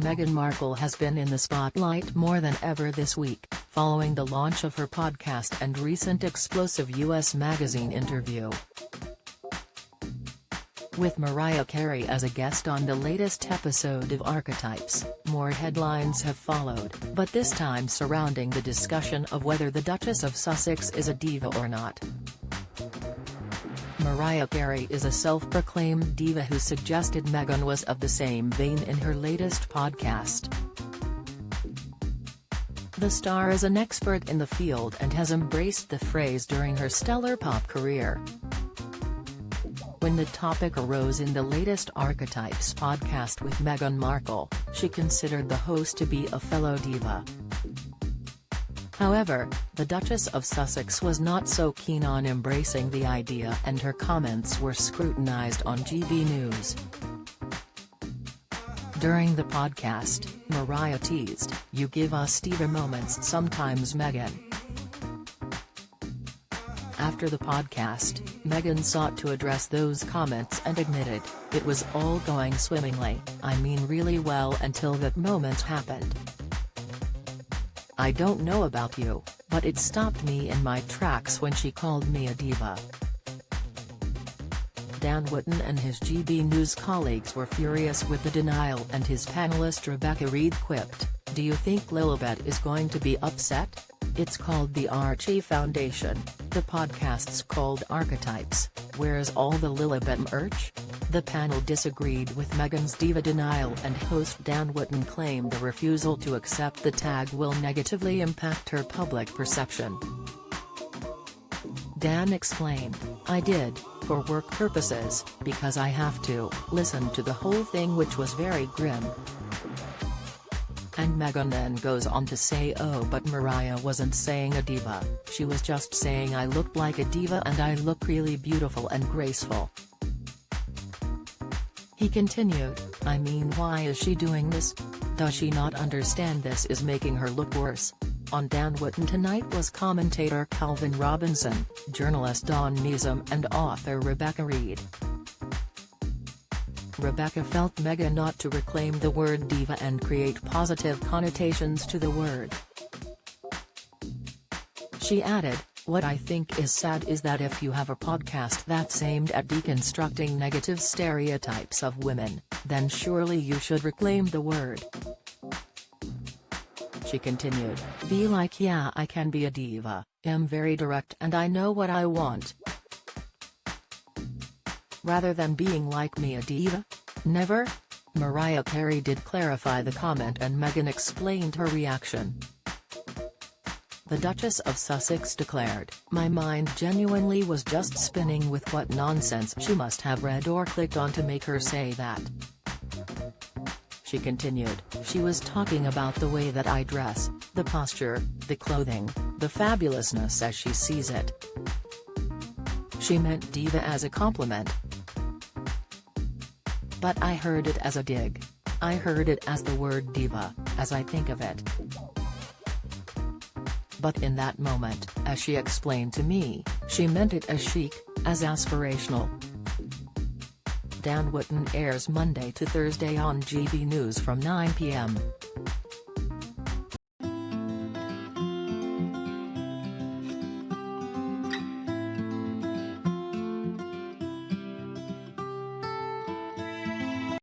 Meghan Markle has been in the spotlight more than ever this week, following the launch of her podcast and recent explosive US magazine interview with Mariah Carey as a guest on the latest episode of Archetypes. More headlines have followed, but this time surrounding the discussion of whether the Duchess of Sussex is a diva or not. Mariah Carey is a self-proclaimed diva who suggested Meghan was of the same vein in her latest podcast. The star is an expert in the field and has embraced the phrase during her stellar pop career. When the topic arose in the latest Archetypes podcast with Meghan Markle, she considered the host to be a fellow diva. However, the Duchess of Sussex was not so keen on embracing the idea, and her comments were scrutinized on GB News. During the podcast, Mariah teased, "You give us diva moments sometimes, Meghan." After the podcast, Meghan sought to address those comments and admitted, "It was all going swimmingly, I mean really well until that moment happened. I don't know about you, but it stopped me in my tracks when she called me a diva." Dan Wootton and his GB News colleagues were furious with the denial, and his panelist Rebecca Reed quipped, "Do you think Lilibet is going to be upset? It's called the Archie Foundation, the podcast's called Archetypes, where's all the Lilibet merch?" The panel disagreed with Meghan's diva denial, and host Dan Wootton claimed the refusal to accept the tag will negatively impact her public perception. Dan explained, "I did, for work purposes, because I have to listen to the whole thing, which was very grim." And Meghan then goes on to say, "Oh, but Mariah wasn't saying a diva, she was just saying I looked like a diva and I look really beautiful and graceful." He continued, "I mean, why is she doing this? Does she not understand this is making her look worse?" On Dan Wootton Tonight was commentator Calvin Robinson, journalist Dawn Neeson and author Rebecca Reed. Rebecca felt Meghan not to reclaim the word diva and create positive connotations to the word. She added, "What I think is sad is that if you have a podcast that's aimed at deconstructing negative stereotypes of women, then surely you should reclaim the word." She continued, "Be like, yeah, I can be a diva, am very direct and I know what I want. Rather than being like me a diva? Never?" Mariah Carey did clarify the comment, and Meghan explained her reaction. The Duchess of Sussex declared, "My mind genuinely was just spinning with what nonsense she must have read or clicked on to make her say that." She continued, "She was talking about the way that I dress, the posture, the clothing, the fabulousness as she sees it. She meant diva as a compliment. But I heard it as a dig. I heard it as the word diva, as I think of it. But in that moment, as she explained to me, she meant it as chic, as aspirational." Dan Wootton airs Monday to Thursday on GB News from 9 p.m.